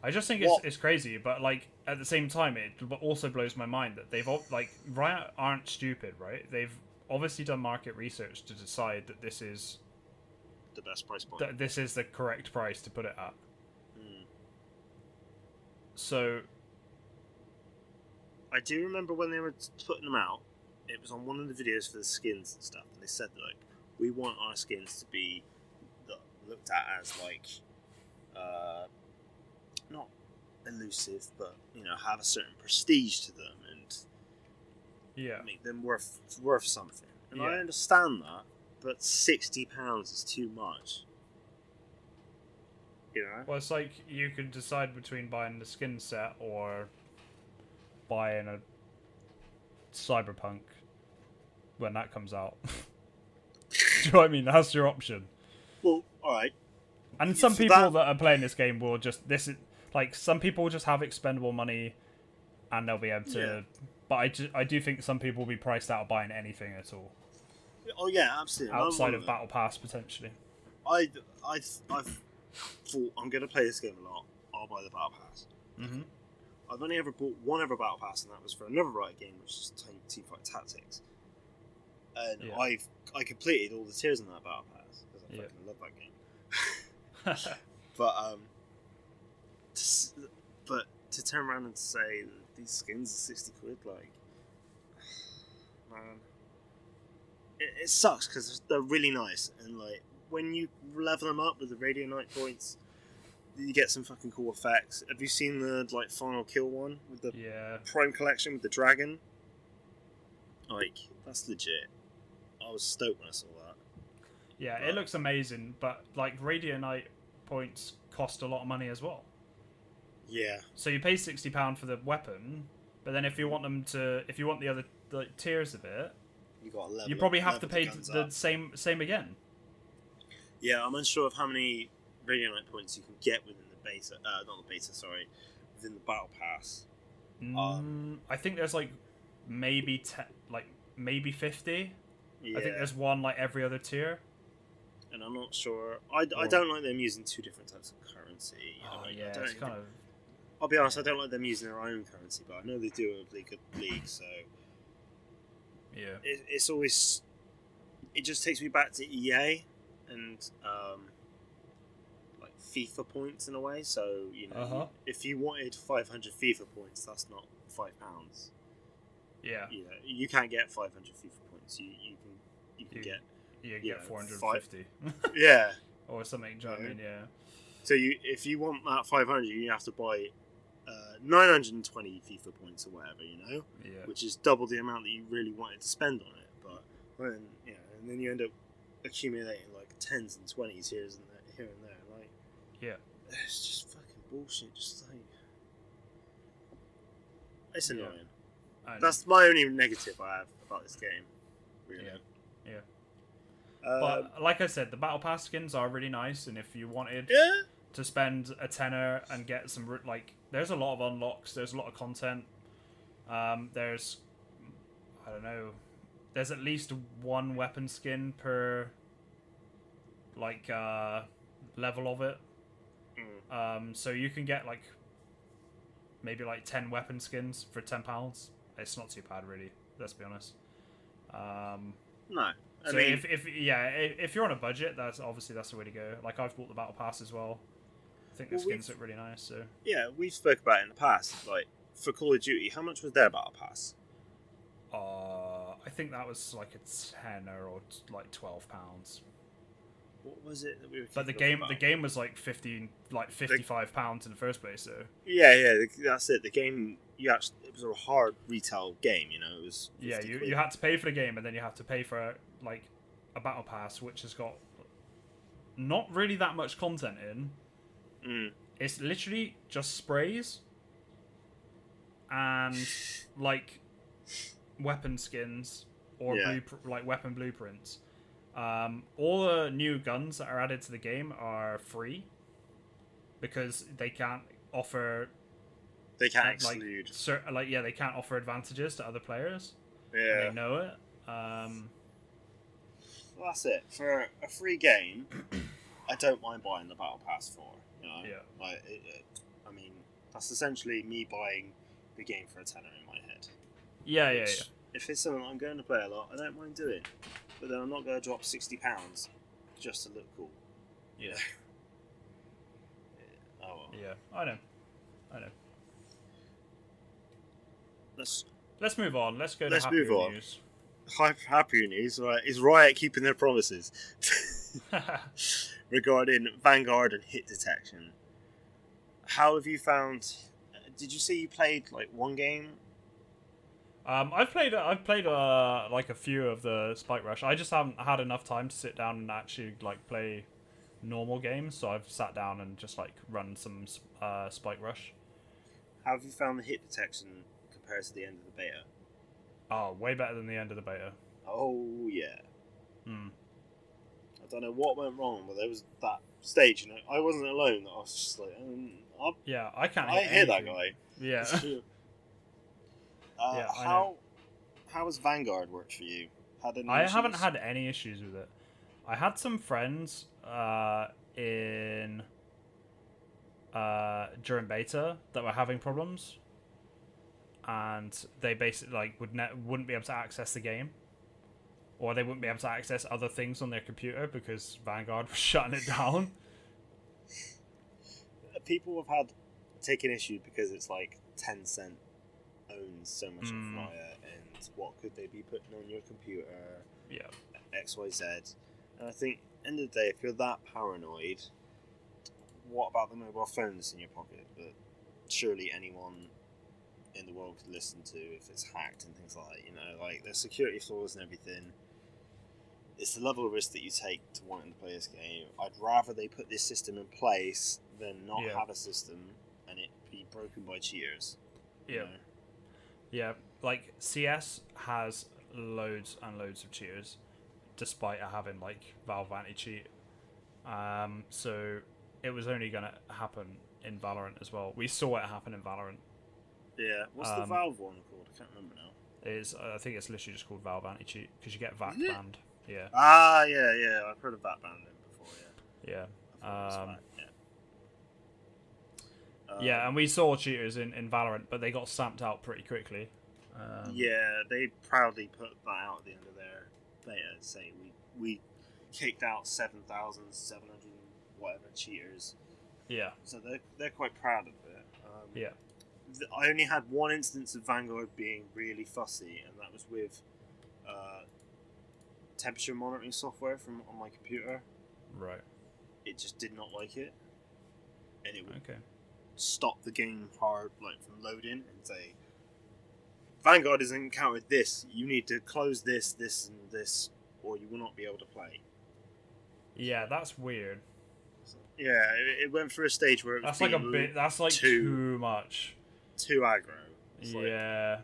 I just think it's crazy, but at the same time, it also blows my mind that they've Riot aren't stupid, right? They've obviously done market research to decide that this is the best price point. That this is the correct price to put it at. Mm. So, I do remember when they were putting them out. It was on one of the videos for the skins and stuff, and they said we want our skins to be looked at as not elusive, but have a certain prestige to them and make them worth something. And I understand that, but £60 is too much. Well, it's like you could decide between buying the skin set or buying a Cyberpunk when that comes out. Do you know what I mean? That's your option. Well, alright. And some people that are playing this game will just... some people will just have expendable money and they'll be able to... Yeah. But I do think some people will be priced out of buying anything at all. Oh, yeah, absolutely. Outside of Battle Pass, potentially. I've thought, I'm going to play this game a lot. I'll buy the Battle Pass. Mm-hmm. I've only ever bought one other Battle Pass, and that was for another Riot game, which is Teamfight Tactics. And I completed all the tiers in that Battle Pass, because I fucking love that game. But to turn around and say that these skins are 60 quid, like, man, it sucks because they're really nice, and like when you level them up with the Radio Night points, you get some fucking cool effects. Have you seen the final kill one with the Prime Collection with the dragon? Like, that's legit. I was stoked when I saw that. Yeah, it looks amazing, but like Radio Night points cost a lot of money as well. Yeah. So you pay £60 for the weapon, but then if you want the other tiers of it, you probably have to pay the same again. Yeah, I'm unsure of how many Radio Night points you can get within the beta. Within the Battle Pass. I think there's maybe 50. Yeah. I think there's one every other tier. And I'm not sure. I don't like them using two different types of currency. It's kind of. I'll be honest, I don't like them using their own currency, but I know they do a really good league, so. Yeah. It's always. It just takes me back to EA and FIFA points in a way. So if you wanted 500 FIFA points, that's not £5. Yeah. You can't get 500 FIFA points. You can get. You get 450. Yeah. Or something. Do you know what I mean? Yeah. So if you want that 500, you have to buy 920 FIFA points or whatever, Yeah. Which is double the amount that you really wanted to spend on it. But and then you end up accumulating tens and 20s here and there. It's just fucking bullshit. It's annoying. That's my only negative I have about this game. Really. Yeah. But like I said, the Battle Pass skins are really nice, and if you wanted to spend a tenner and get some there's a lot of unlocks, there's a lot of content. There's there's at least one weapon skin per level of it. So you can get maybe 10 weapon skins for £10. It's not too bad, really. Let's be honest. No. If you're on a budget, that's the way to go. I've bought the Battle Pass as well. I think the skins look really nice. So yeah, we've spoke about it in the past. For Call of Duty, how much was their Battle Pass? I think that was a tenner or £12. What was it that we were? But the game was £55 in the first place. So yeah, that's it. The game it was a hard retail game. It was. Yeah, you had to pay for the game, and then you have to pay for a Battle Pass, which has got not really that much content in. It's literally just sprays and weapon skins or weapon blueprints. All the new guns that are added to the game are free because they can't offer. They can't exclude. They can't offer advantages to other players. Yeah, and they know it. Well, that's it. For a free game, I don't mind buying the Battle Pass for. Yeah. I mean, that's essentially me buying the game for a tenner in my head. Yeah. If it's something I'm going to play a lot, I don't mind doing. But then I'm not going to drop £60 just to look cool. Yeah. Oh well. Yeah, I know. Let's move on. Let's go to happier news. Happier news, right? Is Riot keeping their promises regarding Vanguard and hit detection? How have you found? Did you say you played like one game? I've played like a few of the Spike Rush. I just haven't had enough time to sit down and actually like play normal games. So I've sat down and just like run some Spike Rush. How have you found the hit detection compared to the end of the beta? Oh, way better than the end of the beta. Oh yeah. Hmm. I don't know what went wrong, but there was that stage, and I wasn't alone. I was just like, Yeah, I can't. I hear that anything. guy. Yeah. Yeah, I know. How has Vanguard worked for you? Had any I issues? haven't had any issues with it. I had some friends in during beta that were having problems, and they basically like wouldn't be able to access the game, or they wouldn't be able to access other things on their computer because Vanguard was shutting it down. People have had taken issue because it's like Tencent owns so much of Riot, and what could they be putting on your computer? Yeah. XYZ. And I think, end of the day, if you're that paranoid, what about the mobile phone that's in your pocket that surely anyone in the world could listen to if it's hacked and things like that? You know, like there's security flaws and everything. It's the level of risk that you take to wanting to play this game. I'd rather they put this system in place than not have a system and it be broken by cheaters. Yeah. You know? Yeah, like CS has loads and loads of cheaters, despite it having like Valve anti-cheat. So it was only gonna happen in Valorant as well. We saw it happen in Valorant. Yeah. What's the Valve one called? I can't remember now. I think it's literally just called Valve anti-cheat because you get VAC banned. Yeah. Ah, yeah. I've heard of that banned before. Yeah. Yeah. Yeah, and we saw cheaters in Valorant, but they got stamped out pretty quickly. Yeah, they proudly put that out at the end of their beta, saying we kicked out 7,700 whatever cheaters. Yeah. So they're quite proud of it. Yeah. I only had one instance of Vanguard being really fussy, and that was with temperature monitoring software from on my computer. Right. It just did not like it, and it would Okay. stop the game hard, like from loading, and say, Vanguard has encountered this. You need to close this, this, and this, or you will not be able to play. Yeah, that's weird. So, yeah, it went through a stage where it was That's like a bit. That's like too much. Too aggro. It's yeah.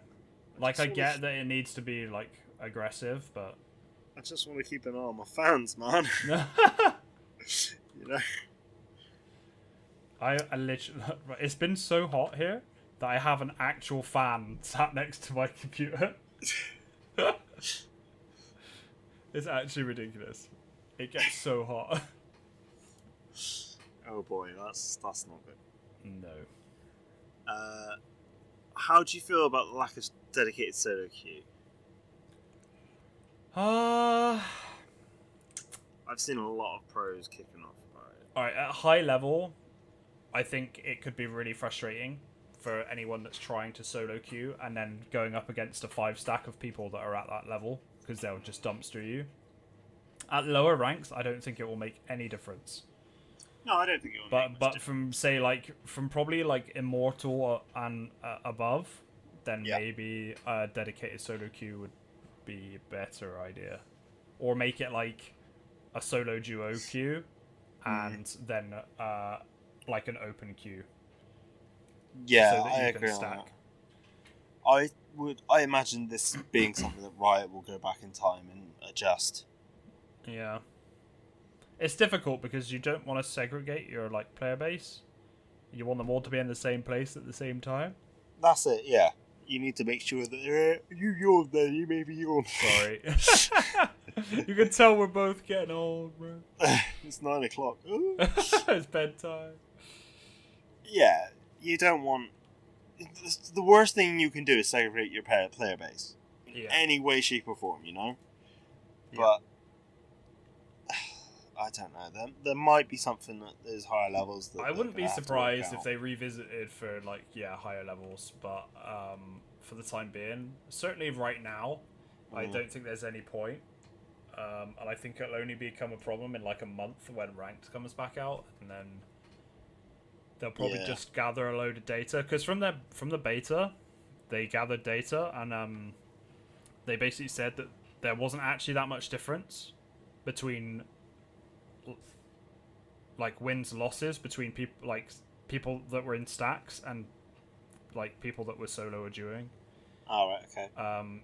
Like I get that it needs to be like aggressive, but I just want to keep an eye on my fans, man. You know. I literally. It's been so hot here that I have an actual fan sat next to my computer. It's actually ridiculous. It gets so hot. Oh boy, that's not good. No. How do you feel about the lack of dedicated solo queue? Alright, I've seen a lot of pros kicking off about it. at high level, I think it could be really frustrating for anyone that's trying to solo queue and then going up against a 5 stack of people that are at that level because they'll just dumpster you. At lower ranks, I don't think it will make any difference. No, I don't think it will. But from say from probably like Immortal and above, then maybe a dedicated solo queue would be a better idea, or make it like a solo duo queue, and then like an open queue. Yeah, so that I you agree can on stack. that. I imagine this being something that Riot will go back in time and adjust. Yeah. It's difficult because you don't want to segregate your like player base. You want them all to be in the same place at the same time. That's it, yeah. You need to make sure that you yawn there, you maybe yawn. Sorry. You can tell we're both getting old, bro. It's 9 o'clock. It's bedtime. Yeah, you don't want... The worst thing you can do is segregate your player base. In any way, shape or form, you know? Yeah. But... I don't know. There might be something at those higher levels that I wouldn't be surprised if they revisited for like higher levels, but for the time being, certainly right now, I don't think there's any point. And I think it'll only become a problem in like a month when ranked comes back out, and they'll probably Yeah. just gather a load of data, because from the beta, they gathered data, and they basically said that there wasn't actually that much difference between like wins and losses between people that were in stacks and like people that were solo or duoing. Oh, right, okay.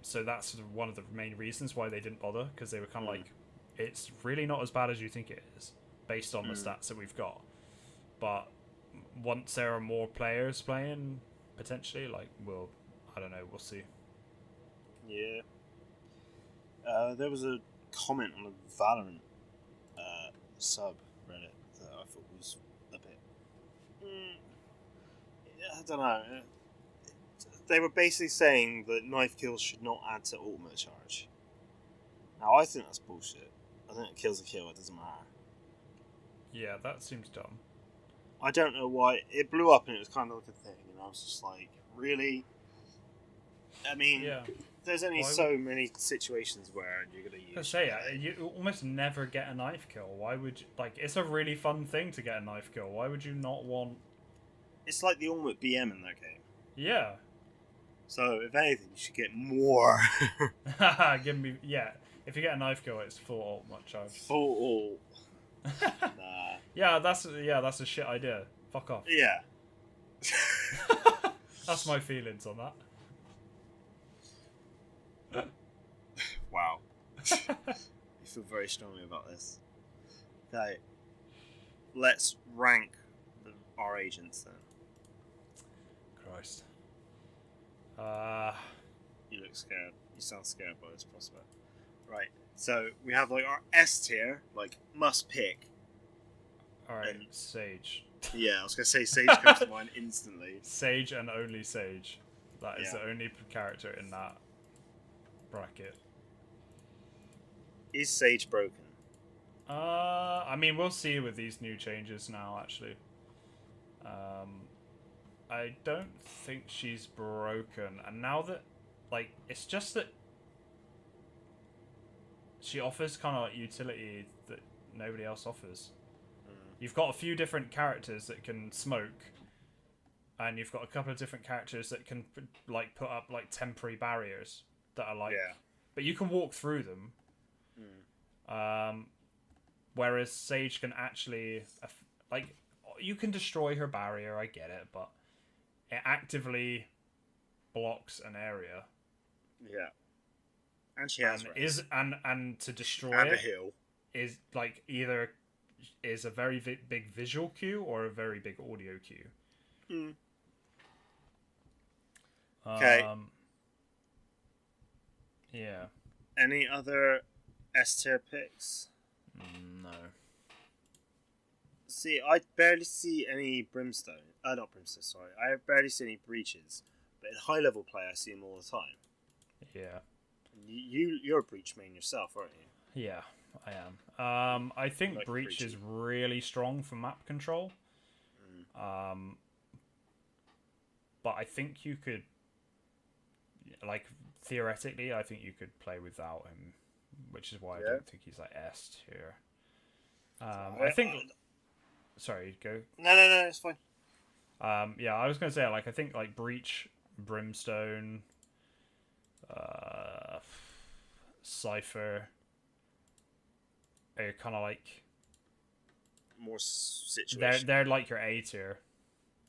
So that's one of the main reasons why they didn't bother, because they were kind of like, it's really not as bad as you think it is based on the stats that we've got. But once there are more players playing, potentially, like, I don't know, we'll see. Yeah. There was a comment on the Valorant subreddit that I thought was a bit... I don't know. They were basically saying that knife kills should not add to ultimate charge. Now, I think that's bullshit. I think it kills a kill, it doesn't matter. Yeah, that seems dumb. I don't know why. It blew up and it was kind of like a thing, and I was just like, really? I mean, Yeah. there's only so many situations where you're going to use... You almost never get a knife kill. Why would you... Like, it's a really fun thing to get a knife kill. Why would you not want... It's like the ultimate BM in that game. Yeah. So, if anything, you should get more. Give me... Yeah. If you get a knife kill, it's full ultimate charge. Full ult. Nah. Yeah, that's a shit idea. Fuck off. Yeah. That's my feelings on that. Wow. You feel very strongly about this. Okay. Let's rank our agents then. Christ. You look scared. You sound scared by this prospect. Right. So we have like our S tier, like must pick. Alright, Sage. Yeah, I was gonna say Sage comes to mind instantly. Sage and only Sage. That is the only character in that bracket. Is Sage broken? I mean, we'll see with these new changes now, actually. I don't think she's broken. And now that, like, it's just that she offers kind of like utility that nobody else offers. You've got a few different characters that can smoke, and you've got a couple of different characters that can like put up like temporary barriers that are like, but you can walk through them. Whereas Sage can actually like, you can destroy her barrier. I get it, but it actively blocks an area. Yeah, and she has and to destroy and it a heal is like either is a very big visual cue or a very big audio cue. Okay. Yeah. Any other S tier picks? No. See, I barely see any Brimstone. Not Brimstone, sorry. I barely see any Breaches. But in high level play, I see them all the time. Yeah. You're a Breach main yourself, aren't you? Yeah, I am. I think like Breach Breachy. is really strong for map control. But I think you could, like, theoretically, I think you could play without him, which is why I don't think he's like S tier. I think. Sorry, go. No, it's fine. Yeah, I was gonna say, like, I think like Breach, Brimstone, Cypher are kind of like More situation. they're like your A tier.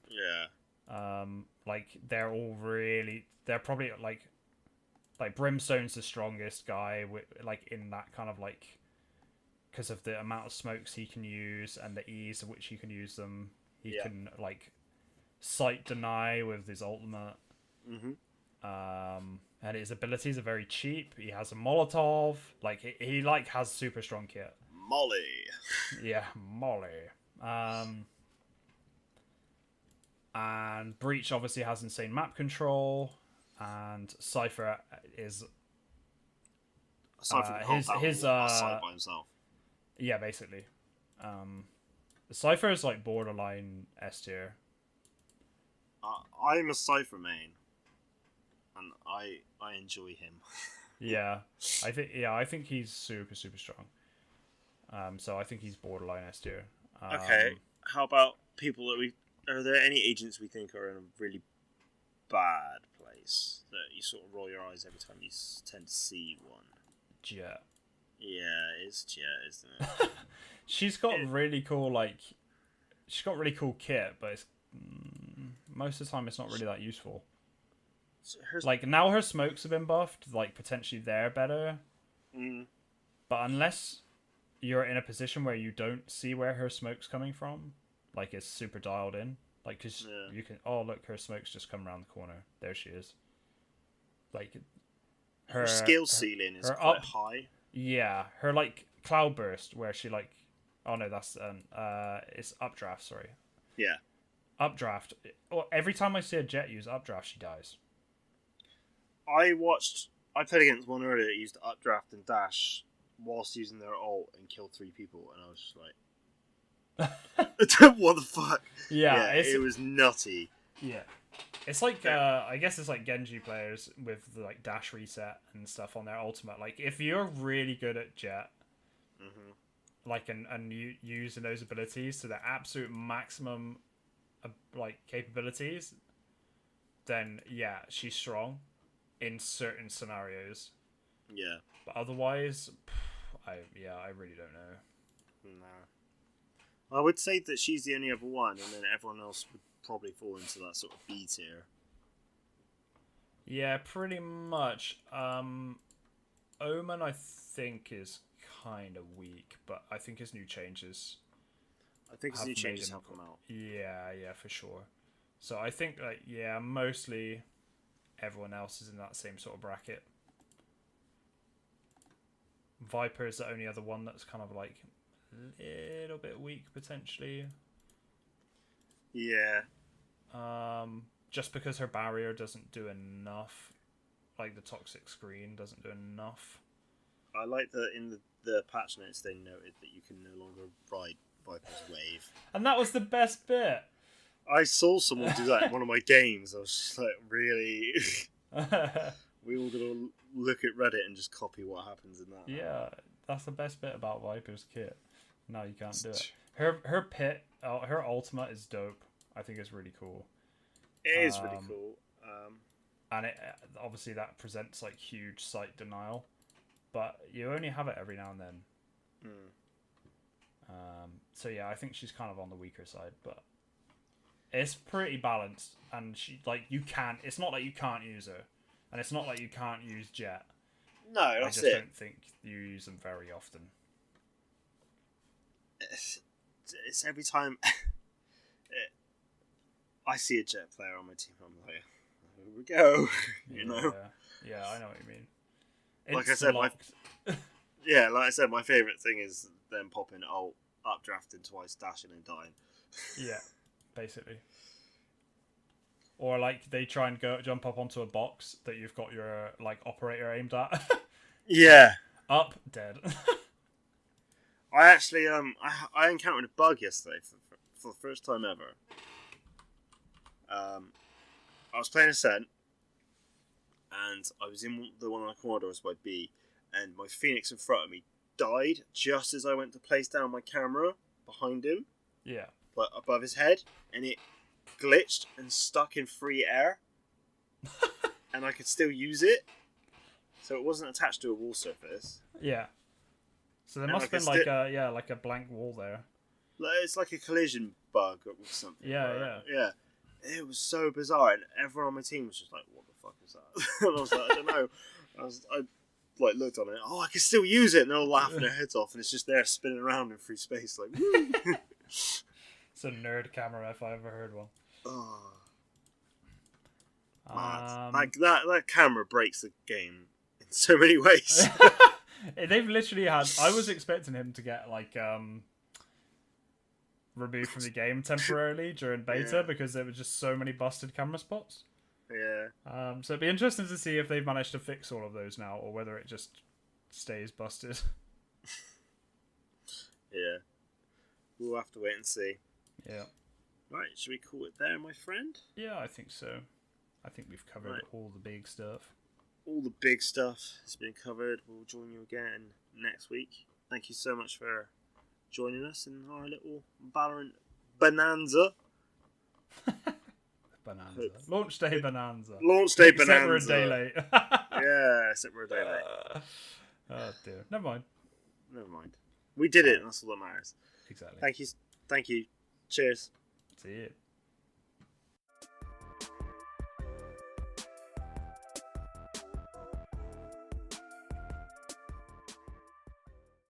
Yeah. Like they're all really, they're probably like Brimstone's the strongest guy like in that kind of like, because of the amount of smokes he can use and the ease of which he can use them. He can like sight deny with his ultimate. And his abilities are very cheap. He has a Molotov. Like he like has super strong kit. Molly. Yeah, Molly. And Breach obviously has insane map control, and Cypher is Aside from the whole side by himself. Yeah, basically. Cypher is like borderline S tier. I'm a Cypher main, and I enjoy him. Yeah, I think he's super strong. So I think he's borderline S tier. Okay, how about people that we Are there any agents we think are in a really bad place that you sort of roll your eyes every time you tend to see one? Jet. Yeah, it's Jet, isn't it? She's got really cool she's got really cool kit, but it's most of the time it's not really that useful. Like now her smokes have been buffed, like potentially they're better. But unless you're in a position where you don't see where her smoke's coming from, like it's super dialed in, like because you can, oh look, her smoke's just come around the corner, there she is. Like her skill ceiling is quite high. Yeah, her like cloudburst where she like, oh no, that's it's updraft. Sorry. Yeah. Updraft. Every time I see a Jet use updraft, she dies. I played against one earlier that used updraft and dash whilst using their ult and killed 3 people, and I was just like, what the fuck? Yeah, it was nutty. Yeah. It's like I guess it's like Genji players with the like dash reset and stuff on their ultimate. Like if you're really good at Jet, like and you using those abilities to their absolute maximum, like capabilities, then yeah, she's strong in certain scenarios. Yeah. But otherwise, I really don't know. No. I would say that she's the only other one, and then everyone else would probably fall into that sort of B tier. Yeah, pretty much. Omen, I think, is kind of weak, but I think his new changes. I think his new changes have come out. Yeah, for sure. So I think, like, yeah, mostly everyone else is in that same sort of bracket. Viper is the only other one that's kind of like a little bit weak potentially. Yeah. Just because her barrier doesn't do enough, like the toxic screen doesn't do enough. I like that in the patch notes they noted that you can no longer ride Viper's wave. And that was the best bit. I saw someone do that in one of my games. I was just like, really? We all gonna look at Reddit and just copy what happens in that. Yeah, that's the best bit about Viper's kit. No, you can't do it. Her pit, her ultimate is dope. I think it's really cool. It is really cool. And it obviously that presents like huge sight denial, but you only have it every now and then. So yeah, I think she's kind of on the weaker side, but it's pretty balanced. And she like it's not like you can't use her, and it's not like you can't use Jet. No, I just don't think you use them very often. It's every time I see a Jet player on my team, I'm like, here we go. You know? Yeah, I know what you mean. Like I said, my favourite thing is them popping ult, updrafting twice, dashing and dying. Yeah, basically. Or like they try and jump up onto a box that you've got your like operator aimed at. Yeah. Up, dead. I actually I encountered a bug yesterday for the first time ever. I was playing Ascent, and I was in the one on the corridors by B, and my Phoenix in front of me died just as I went to place down my camera behind him. Yeah. Like above his head, and it glitched and stuck in free air, and I could still use it, so it wasn't attached to a wall surface. Yeah. So there must have been like a blank wall there. It's like a collision bug or something. Yeah. It was so bizarre, and everyone on my team was just like, "What the fuck is that?" And I was like, "I don't know." I like looked on it. Oh, I can still use it, and they're all laughing their heads off, and it's just there spinning around in free space, like. Woo! It's a nerd camera if I ever heard one. Oh, like that camera breaks the game in so many ways. They've literally had. I was expecting him to get like removed from the game temporarily during beta because there were just so many busted camera spots. Yeah. So it'd be interesting to see if they've managed to fix all of those now, or whether it just stays busted. Yeah. We'll have to wait and see. Yeah. Right, should we call it there, my friend? Yeah, I think so. I think we've covered all the big stuff. All the big stuff has been covered. We'll join you again next week. Thank you so much for joining us in our little Valorant bonanza. Bonanza. Launch day bonanza. Launch day Except bonanza. we're a day late. Yeah, except we're a day late. Oh dear. Never mind. Never mind. We did it, and that's all that matters. Exactly. Thank you. Cheers. See you.